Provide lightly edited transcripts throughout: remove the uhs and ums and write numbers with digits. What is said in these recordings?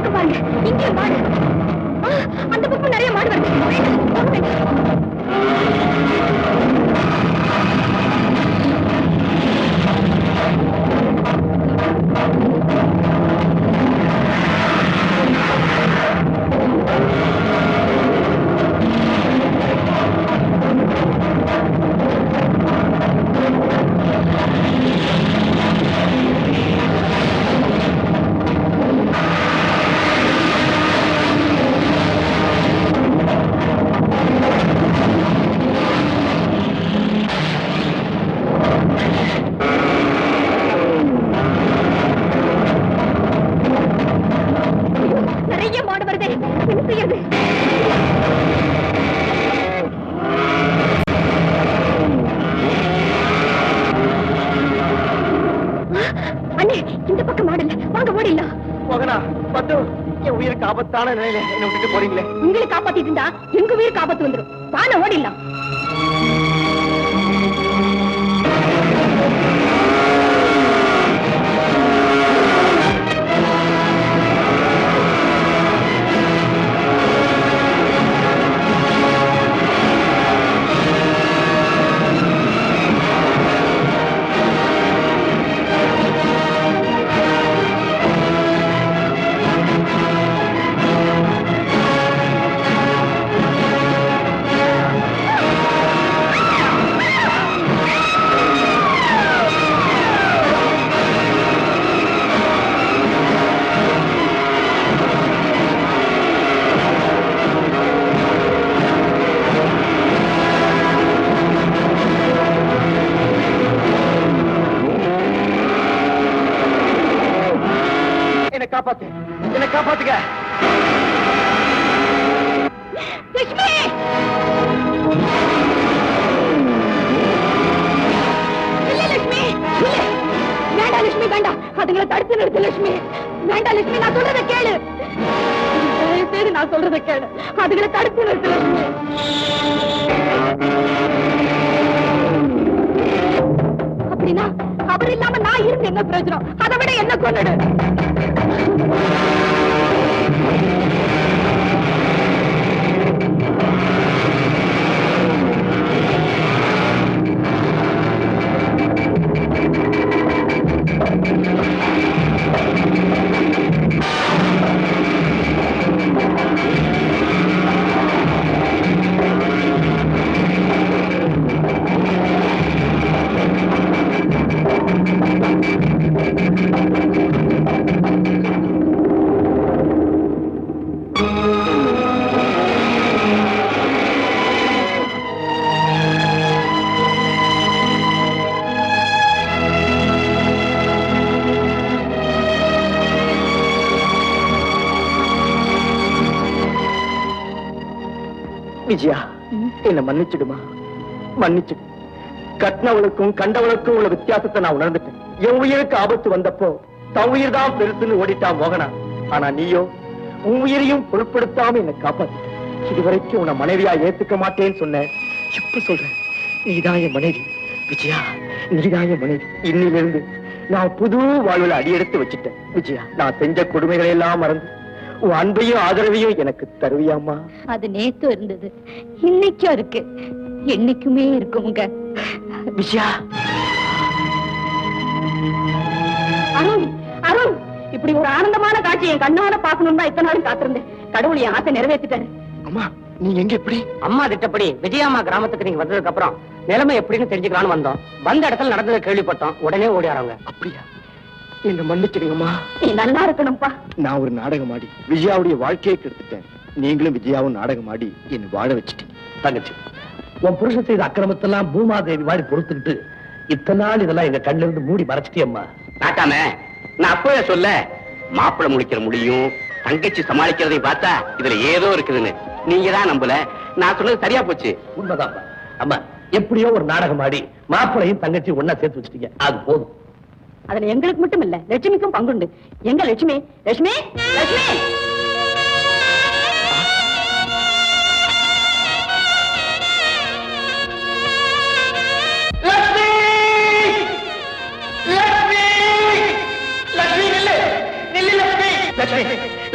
அங்க பாருங்க, இங்கே மாடு. அந்த பக்கம் நிறைய மாடு வருது. இந்த பக்கம் மாடல வாங்க, ஓடில மகனா. பத்து, என் உயிருக்கு ஆபத்தான நிலையில என்ன விட்டுட்டு போறீங்களே. உங்களை காப்பாத்திட்டு இருந்தா எங்க உயிருக்கு ஆபத்து வந்துடும். வான ஓடிடலாம். என்ன காப்பாத்துங்க. லட்சுமி, லட்சுமி வேண்டாம். லட்சுமி வேண்டாம், அதுங்களை தடுத்து நிறுத்து. லட்சுமி வேண்டாம். லட்சுமி நான் சொல்றதை கேளு. சரி, நான் சொல்றதை கேளு. அதுகளை தடுத்து நிறுத்து. லட்சுமி அப்படின்னா அவர் இல்லாம நான் இருந்து என்ன பிரயோஜனம்? அதை விட என்ன கொண்டுடு. விஜயா, என்ன மன்னிச்சிடுமா, மன்னிச்சு. கட்டினவளுக்கும் கண்டவளுக்கும் உள்ள வித்தியாசத்தை நான் உணர்ந்துட்டேன். என் உயிருக்கு ஆபத்து வந்தப்போ தன் உயிர் தான் பெருசுன்னு ஓடிட்டான் மோகனா. ஆனா நீயோ உன் உயிரையும் பொருட்படுத்தாம என்னை காப்பாத்து. இதுவரைக்கும் உன்னை மனைவியா ஏத்துக்க மாட்டேன்னு சொன்ன, இப்ப சொல்றேன், நீதான் என் மனைவி. விஜயா, நீதான் என் மனைவி. இன்னிலிருந்து நான் புது வாழ்வுல அடியெடுத்து வச்சுட்டேன். விஜயா, நான் செஞ்ச கொடுமைகளை எல்லாம் மறந்து உன் அன்பையும் ஆதரவையும் எனக்கு தருவியாமா? அது நேத்து இருந்தது, இன்னைக்கும் இருக்கு, என்னைக்குமே இருக்குங்க. விஜயா. அருண், அருண், இப்படி ஒரு ஆனந்தமான காட்சி என் கண்ணால பாக்கணும்னு தான் இத்தனை நாளும் காத்திருந்தேன். கடவுள் என் ஆசை நிறைவேற்றிட்டாரு. அம்மா, நீங்க எங்க எப்படி? அம்மா திட்டப்படி விஜயாமா கிராமத்துக்கு நீங்க வந்ததுக்கு அப்புறம் நிலைமை எப்படின்னு தெரிஞ்சுக்கலான்னு வந்தோம். வந்த இடத்துல நடந்ததை கேள்விப்பட்டோம். உடனே ஓடி ஆறாங்க. அப்படியா? என்ன மன்னிச்சிடுங்கம்மா. நீ நல்லா இருக்கணும்ப்பா. நான் ஒரு நாடகம் ஆடி விஜயாவுடைய வாழ்க்கையை கெடுத்துட்டேன். நீங்களும் விஜயாவும் நாடகம் ஆடி என்ன வாழ வச்சுட்டீங்க. தங்கச்சி, உன் புருஷன் செய்த அக்கிரமத்தெல்லாம் பூமாதேவி மாதிரி பொறுத்துக்கிட்டு இத்தனை நாள் இதெல்லாம் எங்க கண்ணில இருந்து மூடி மறைச்சிட்டியம்மா. நாட்டாம, நான் அப்பவே சொல்ல, மாப்பிள்ளை முடிக்கிற முடியும் தங்கச்சி சமாளிக்கிறதையும் பார்த்தா இதுல ஏதோ இருக்குதுன்னு நீங்க தான் நம்பல. நான் சொன்னது சரியா போச்சு. உண்மைதான்ப்பா. அம்மா, எப்படியோ ஒரு நாடகம் ஆடி மாப்பிளையும் தங்கச்சி ஒன்னா சேர்த்து வச்சுட்டீங்க. அது போதும். அதுல எங்களுக்கு மட்டும் இல்ல, லட்சுமிக்கும் பங்குண்டு. எங்க லட்சுமி? லட்சுமி, லட்சுமி. லட்சுமி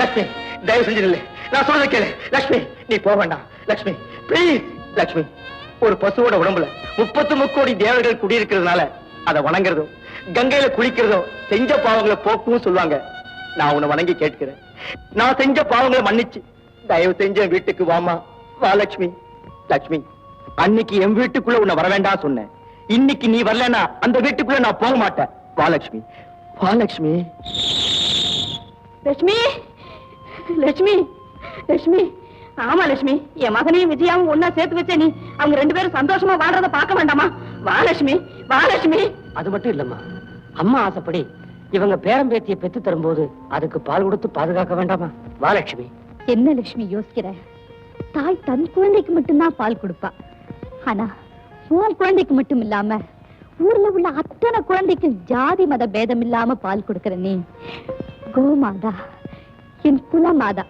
லட்சுமி தயவு செஞ்சு நில்லு. நான் சொல்றத கேளு லட்சுமி. நீ போக வேண்டாம் லட்சுமி, ப்ளீஸ். லட்சுமி, ஒரு பசுவோட உடம்புல 33 கோடி தேவர்கள் குடியிருக்கிறதுனால அதை வணங்குறதோ கங்கையில குளிக்கிறதோ செஞ்ச பாவங்களை போக்கும் சொல்லுவாங்க. நான் உன்னை வணங்கி கேட்கிறேன், நான் செஞ்ச பாவங்களை மன்னிச்சு தயவு செஞ்ச என் வீட்டுக்கு வாமா. வா லட்சுமி. லட்சுமி, அன்னைக்கு என் வீட்டுக்குள்ள உன்னை வர வேண்டாம் சொன்னேன். இன்னைக்கு நீ வரலன்னா அந்த வீட்டுக்குள்ள நான் போக மாட்டேன். வா லட்சுமி, வா லட்சுமி. லட்சுமி லட்சுமி லட்சுமி. ஆமா லட்சுமி, என் மகனையும் விஜயாவும் ஒன்னா சேர்த்து வச்ச நீ அவங்க 2 பேரும் சந்தோஷமா வாழ்றத பார்க்க வேண்டாமா? வா லட்சுமி, வா லட்சுமி. அது மட்டும் இல்லம்மா, அம்மா ஆசைப்படி இவங்க பேரம்பேத்திய பெத்து தரும்போது அதுக்கு பால் கொடுத்து பாதுகாக்க வேண்டாமா? வாலட்சுமி. என்ன லட்சுமி யோசிக்கிற? தாய் தன் குழந்தைக்கு மட்டும்தான் பால் கொடுப்பா. ஆனா உன் குழந்தைக்கு மட்டும் இல்லாம ஊர்ல உள்ள அத்தனை குழந்தைக்கு ஜாதி மத பேதம் இல்லாம பால் கொடுக்கிற நீ கோமாதா, என் குலமாதா.